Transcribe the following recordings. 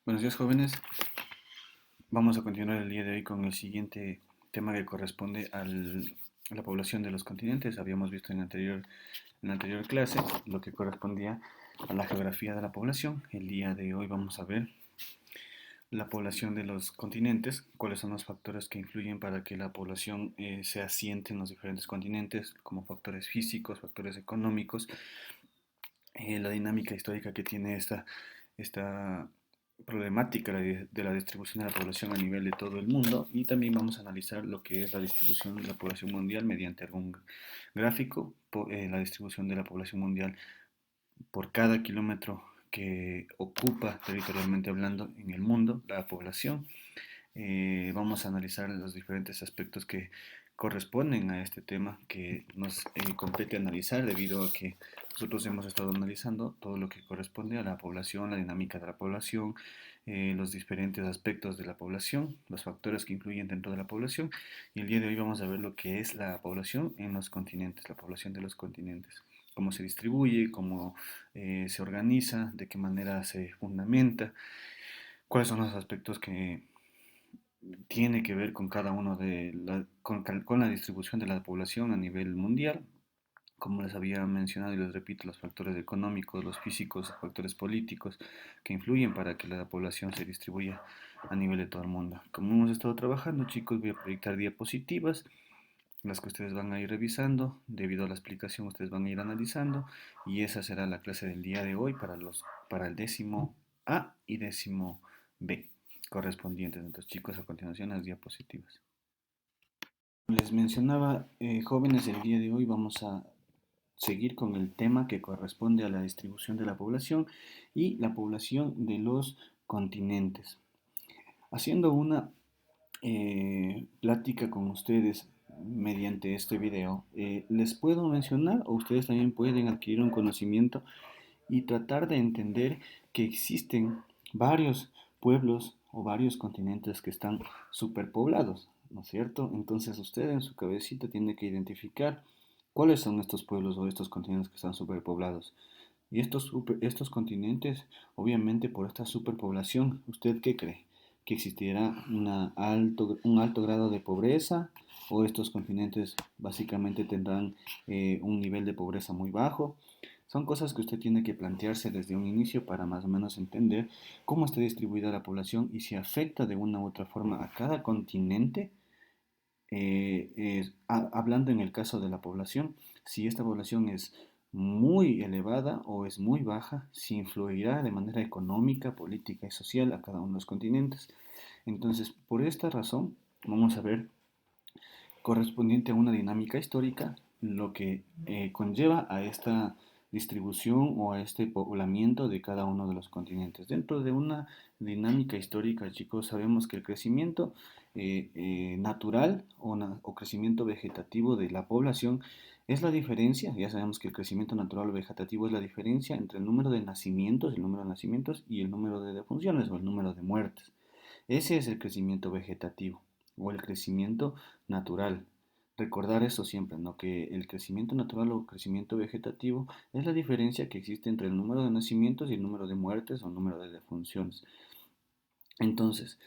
Buenos días, jóvenes. Vamos a continuar el día de hoy con el siguiente tema que corresponde a la población de los continentes. Habíamos visto en la anterior clase lo que correspondía a la geografía de la población. El día de hoy vamos a ver la población de los continentes, cuáles son los factores que influyen para que la población se asiente en los diferentes continentes, como factores físicos, factores económicos, la dinámica histórica que tiene esta problemática de la distribución de la población a nivel de todo el mundo, y también vamos a analizar lo que es la distribución de la población mundial mediante algún gráfico, la distribución de la población mundial por cada kilómetro que ocupa territorialmente hablando en el mundo la población. Vamos a analizar los diferentes aspectos que corresponden a este tema que nos compete analizar debido a que nosotros hemos estado analizando todo lo que corresponde a la población, la dinámica de la población, los diferentes aspectos de la población, los factores que influyen dentro de la población, y el día de hoy vamos a ver lo que es la población en los continentes, la población de los continentes, cómo se distribuye, cómo se organiza, de qué manera se fundamenta, cuáles son los aspectos que tiene que ver con cada uno con la distribución de la población a nivel mundial. Como les había mencionado y les repito, los factores económicos, los físicos, los factores políticos que influyen para que la población se distribuya a nivel de todo el mundo. Como hemos estado trabajando, chicos, voy a proyectar diapositivas, las que ustedes van a ir revisando. Debido a la explicación, ustedes van a ir analizando, y esa será la clase del día de hoy para el décimo A y décimo B correspondientes. Entonces, chicos, a continuación las diapositivas. Les mencionaba, jóvenes, el día de hoy vamos a seguir con el tema que corresponde a la distribución de la población y la población de los continentes. Haciendo una plática con ustedes mediante este video, les puedo mencionar, o ustedes también pueden adquirir un conocimiento y tratar de entender que existen varios pueblos o varios continentes que están superpoblados, ¿no es cierto? Entonces usted en su cabecita tiene que identificar cuáles son estos pueblos o estos continentes que están superpoblados. Y estos continentes, obviamente por esta superpoblación, ¿usted qué cree? ¿Que existirá un alto grado de pobreza, o estos continentes básicamente tendrán un nivel de pobreza muy bajo? Son cosas que usted tiene que plantearse desde un inicio para más o menos entender cómo está distribuida la población y si afecta de una u otra forma a cada continente. Hablando en el caso de la población, si esta población es muy elevada o es muy baja, si influirá de manera económica, política y social a cada uno de los continentes. Entonces, por esta razón, vamos a ver, correspondiente a una dinámica histórica, lo que conlleva a esta distribución o a este poblamiento de cada uno de los continentes. Dentro de una dinámica histórica, chicos, sabemos que el crecimiento natural o crecimiento vegetativo de la población es la diferencia. Ya sabemos que el crecimiento natural o vegetativo es la diferencia entre el número de nacimientos y el número de defunciones o el número de muertes. Ese es el crecimiento vegetativo o el crecimiento natural. Recordar eso siempre, ¿no? Que el crecimiento natural o crecimiento vegetativo es la diferencia que existe entre el número de nacimientos y el número de muertes o el número de defunciones. Entonces,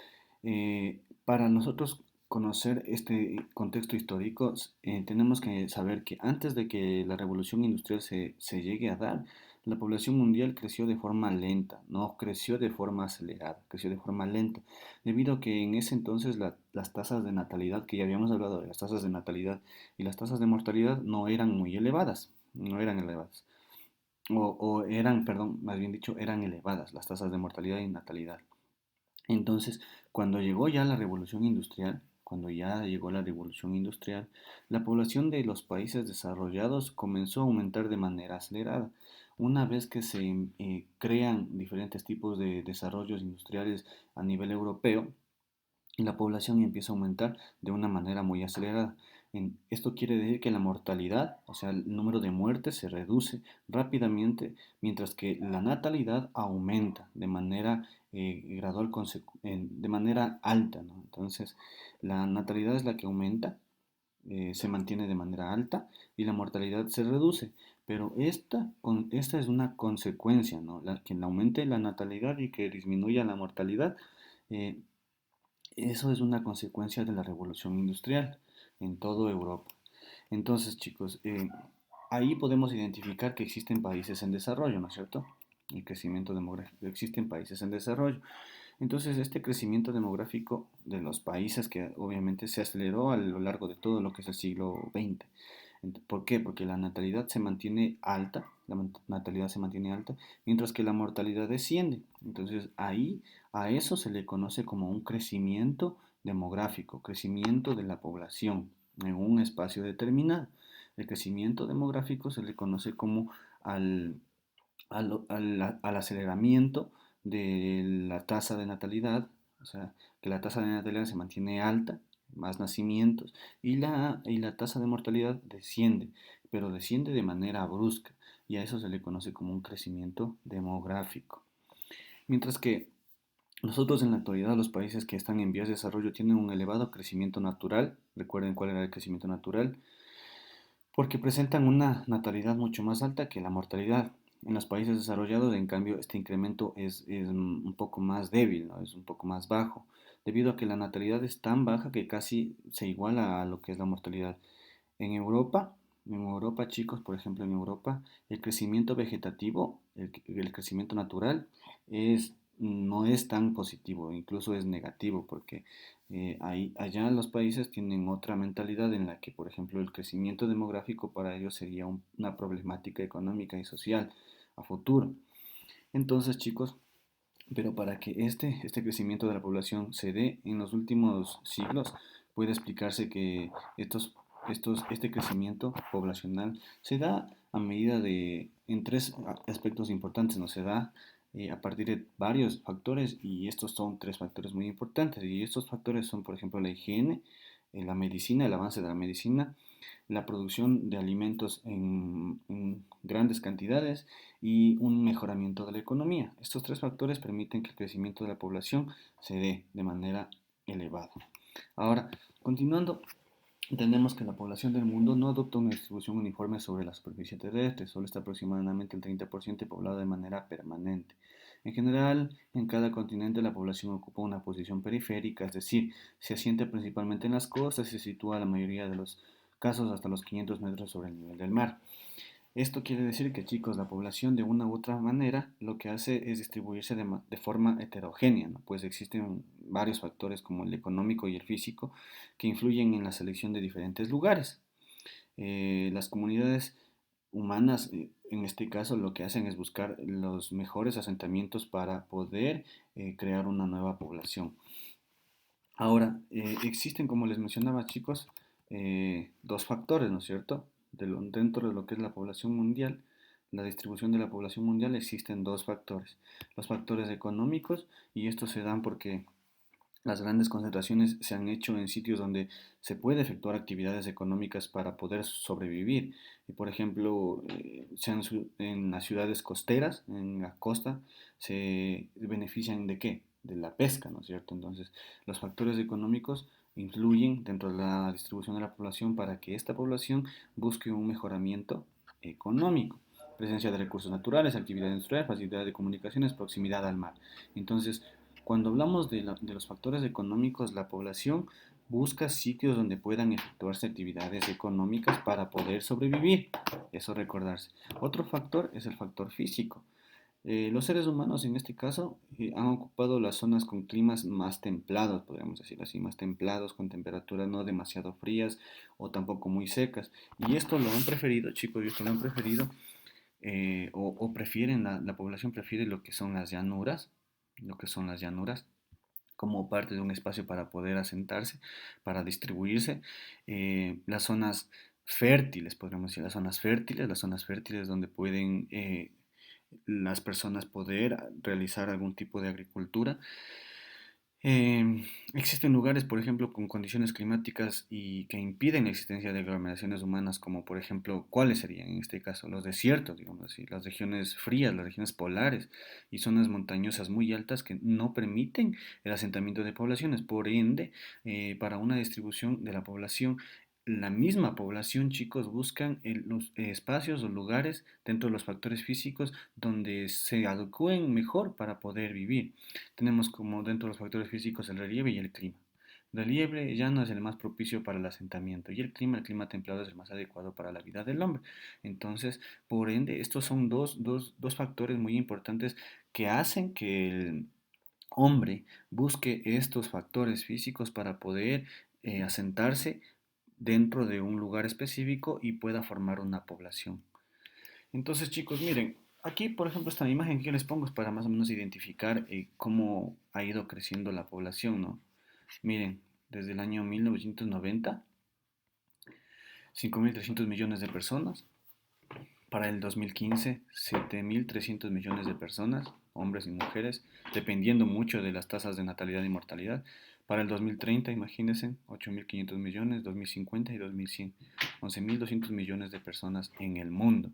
para nosotros conocer este contexto histórico, tenemos que saber que antes de que la revolución industrial se llegue a dar, la población mundial creció de forma lenta, no creció de forma acelerada, creció de forma lenta, debido a que en ese entonces las tasas de natalidad, que ya habíamos hablado de las tasas de natalidad y las tasas de mortalidad, no eran muy elevadas, no eran elevadas, o eran, perdón, más bien dicho, eran elevadas las tasas de mortalidad y natalidad. Entonces, cuando llegó ya la revolución industrial, cuando ya llegó la revolución industrial, la población de los países desarrollados comenzó a aumentar de manera acelerada. Una vez que se crean diferentes tipos de desarrollos industriales a nivel europeo, la población empieza a aumentar de una manera muy acelerada. Esto quiere decir que la mortalidad, o sea, el número de muertes se reduce rápidamente, mientras que la natalidad aumenta de manera gradual, de manera alta, ¿no? Entonces, la natalidad es la que aumenta, se mantiene de manera alta, y la mortalidad se reduce. Pero esta es una consecuencia, ¿no? Que aumente la natalidad y que disminuya la mortalidad, eh, eso es una consecuencia de la revolución industrial en toda Europa. Entonces, chicos, ahí podemos identificar que existen países en desarrollo, ¿no es cierto? El crecimiento demográfico, existen países en desarrollo. Entonces, este crecimiento demográfico de los países que obviamente se aceleró a lo largo de todo lo que es el siglo XX. ¿Por qué? Porque la natalidad se mantiene alta, natalidad se mantiene alta, mientras que la mortalidad desciende. Entonces, ahí a eso se le conoce como un crecimiento demográfico, crecimiento de la población en un espacio determinado. El crecimiento demográfico se le conoce como al al aceleramiento de la tasa de natalidad, o sea, que la tasa de natalidad se mantiene alta, más nacimientos, y la tasa de mortalidad desciende, pero desciende de manera brusca, y a eso se le conoce como un crecimiento demográfico. Mientras que nosotros en la actualidad los países que están en vías de desarrollo tienen un elevado crecimiento natural, recuerden cuál era el crecimiento natural, porque presentan una natalidad mucho más alta que la mortalidad. En los países desarrollados, en cambio, este incremento es un poco más débil, ¿no? Es un poco más bajo, debido a que la natalidad es tan baja que casi se iguala a lo que es la mortalidad. En Europa, chicos, por ejemplo, en Europa, el crecimiento vegetativo, el crecimiento natural, no es tan positivo, incluso es negativo, porque allá los países tienen otra mentalidad en la que, por ejemplo, el crecimiento demográfico para ellos sería una problemática económica y social a futuro. Entonces, chicos, pero para que este crecimiento de la población se dé en los últimos siglos, puede explicarse que este crecimiento poblacional se da a medida en tres aspectos importantes, ¿no? Se da a partir de varios factores y estos son tres factores muy importantes. Y estos factores son, por ejemplo, la higiene, la medicina, el avance de la medicina, la producción de alimentos en grandes cantidades y un mejoramiento de la economía. Estos tres factores permiten que el crecimiento de la población se dé de manera elevada. Ahora, continuando, entendemos que la población del mundo no adopta una distribución uniforme sobre la superficie terrestre, solo está aproximadamente el 30% poblado de manera permanente. En general, en cada continente la población ocupa una posición periférica, es decir, se asienta principalmente en las costas y se sitúa la mayoría de los casos hasta los 500 metros sobre el nivel del mar. Esto quiere decir que, chicos, la población de una u otra manera lo que hace es distribuirse de forma heterogénea, ¿no? Pues existen varios factores como el económico y el físico que influyen en la selección de diferentes lugares. Las comunidades humanas, en este caso, lo que hacen es buscar los mejores asentamientos para poder crear una nueva población. Ahora, existen, como les mencionaba, chicos, dos factores, ¿no es cierto? Dentro de lo que es la población mundial, la distribución de la población mundial, existen dos factores. Los factores económicos, y estos se dan porque las grandes concentraciones se han hecho en sitios donde se puede efectuar actividades económicas para poder sobrevivir. Y por ejemplo, en las ciudades costeras, en la costa, se benefician de qué? De la pesca, ¿no es cierto? Entonces, los factores económicos influyen dentro de la distribución de la población para que esta población busque un mejoramiento económico. Presencia de recursos naturales, actividad industrial, facilidad de comunicaciones, proximidad al mar. Entonces, cuando hablamos de los factores económicos, la población busca sitios donde puedan efectuarse actividades económicas para poder sobrevivir. Eso recordarse. Otro factor es el factor físico. Los seres humanos en este caso han ocupado las zonas con climas más templados, podríamos decir así, más templados, con temperaturas no demasiado frías o tampoco muy secas. Y esto lo han preferido, chicos, y esto lo han preferido, o prefieren, la población prefiere lo que son las llanuras, como parte de un espacio para poder asentarse, para distribuirse. Las zonas fértiles, podríamos decir, las zonas fértiles donde pueden las personas poder realizar algún tipo de agricultura. Existen lugares, por ejemplo, con condiciones climáticas y que impiden la existencia de aglomeraciones humanas, como por ejemplo, ¿cuáles serían en este caso? Los desiertos, digamos así, las regiones frías, las regiones polares y zonas montañosas muy altas que no permiten el asentamiento de poblaciones. Por ende, para una distribución de la población la misma población, chicos, buscan los espacios o lugares dentro de los factores físicos donde se adecúen mejor para poder vivir. Tenemos como dentro de los factores físicos el relieve y el clima. El relieve llano es el más propicio para el asentamiento y el clima templado es el más adecuado para la vida del hombre. Entonces, por ende, estos son dos factores muy importantes que hacen que el hombre busque estos factores físicos para poder asentarse dentro de un lugar específico y pueda formar una población. Entonces, chicos, miren, aquí, por ejemplo, esta imagen que yo les pongo es para más o menos identificar cómo ha ido creciendo la población, ¿no? Miren, desde el año 1990, 5.300 millones de personas. Para el 2015, 7.300 millones de personas, hombres y mujeres, dependiendo mucho de las tasas de natalidad y mortalidad. Para el 2030, imagínense, 8.500 millones, 2050 y 2100, 11.200 millones de personas en el mundo.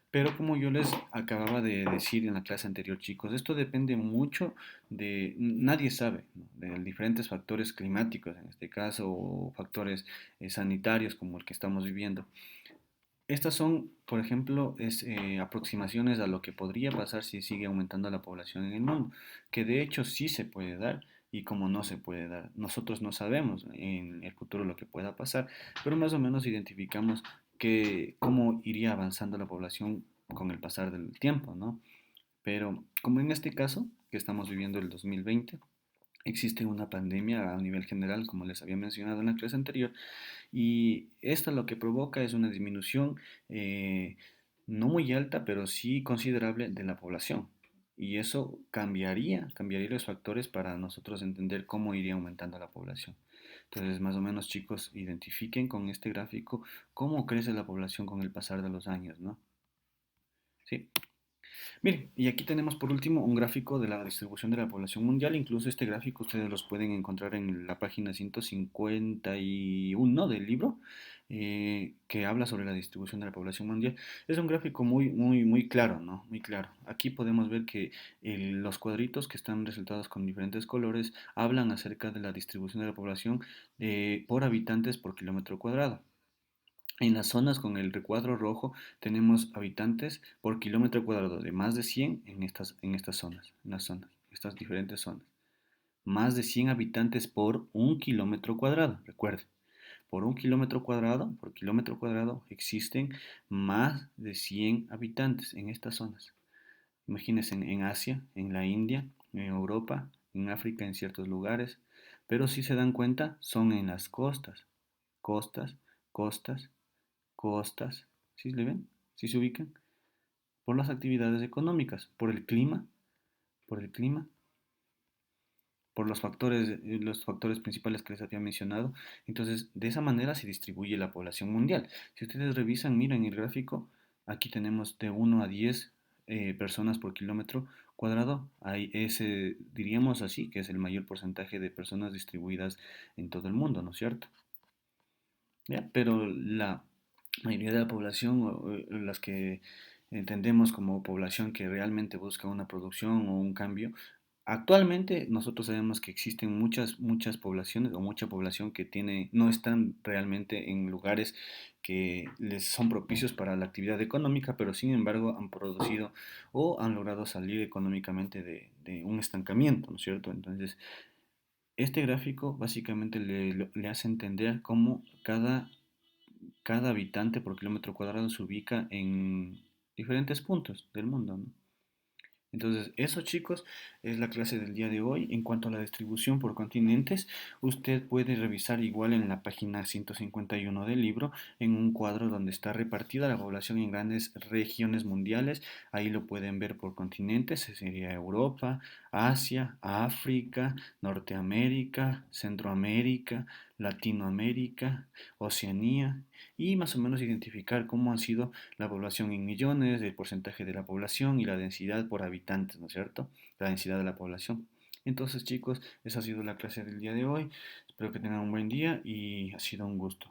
Pero como yo les acababa de decir en la clase anterior, chicos, esto depende mucho de, nadie sabe, ¿no?, de diferentes factores climáticos, en este caso, o factores sanitarios como el que estamos viviendo. Estas son, por ejemplo, aproximaciones a lo que podría pasar si sigue aumentando la población en el mundo, que de hecho sí se puede dar y como no se puede dar. Nosotros no sabemos en el futuro lo que pueda pasar, pero más o menos identificamos cómo iría avanzando la población con el pasar del tiempo, ¿no? Pero como en este caso, que estamos viviendo el 2020, existe una pandemia a nivel general, como les había mencionado en la clase anterior, y esto lo que provoca es una disminución no muy alta, pero sí considerable de la población. Y eso cambiaría los factores para nosotros entender cómo iría aumentando la población. Entonces, más o menos, chicos, identifiquen con este gráfico cómo crece la población con el pasar de los años, ¿no? Sí. Miren, y aquí tenemos por último un gráfico de la distribución de la población mundial. Incluso este gráfico ustedes los pueden encontrar en la página 151 del libro, que habla sobre la distribución de la población mundial. Es un gráfico muy claro, ¿no? Muy claro. Aquí podemos ver que los cuadritos que están resaltados con diferentes colores hablan acerca de la distribución de la población por habitantes por kilómetro cuadrado. En las zonas con el recuadro rojo tenemos habitantes por kilómetro cuadrado de más de 100 en estas zonas, estas diferentes zonas. Más de 100 habitantes por un kilómetro cuadrado, recuerden. Por kilómetro cuadrado existen más de 100 habitantes en estas zonas. Imagínense en Asia, en la India, en Europa, en África, en ciertos lugares. Pero si se dan cuenta, son en las costas, costas, costas, costas, ¿sí le ven? ¿Sí se ubican? Por las actividades económicas, por el clima, por los factores principales que les había mencionado. Entonces, de esa manera se distribuye la población mundial. Si ustedes revisan, miren el gráfico, aquí tenemos de 1 a 10 personas por kilómetro cuadrado. Hay ese, diríamos así, que es el mayor porcentaje de personas distribuidas en todo el mundo, ¿no es cierto? ¿Ya? Pero la mayoría de la población, o las que entendemos como población que realmente busca una producción o un cambio, actualmente nosotros sabemos que existen muchas poblaciones o mucha población que no están realmente en lugares que les son propicios para la actividad económica, pero sin embargo han producido o han logrado salir económicamente de un estancamiento, ¿no es cierto? Entonces, este gráfico básicamente le hace entender cómo cada habitante por kilómetro cuadrado se ubica en diferentes puntos del mundo, ¿no? Entonces, eso, chicos, es la clase del día de hoy. En cuanto a la distribución por continentes, usted puede revisar igual en la página 151 del libro, en un cuadro donde está repartida la población en grandes regiones mundiales. Ahí lo pueden ver por continentes, sería Europa, Asia, África, Norteamérica, Centroamérica, Latinoamérica, Oceanía, y más o menos identificar cómo han sido la población en millones, el porcentaje de la población y la densidad por habitantes, ¿no es cierto? La densidad de la población. Entonces, chicos, esa ha sido la clase del día de hoy. Espero que tengan un buen día y ha sido un gusto.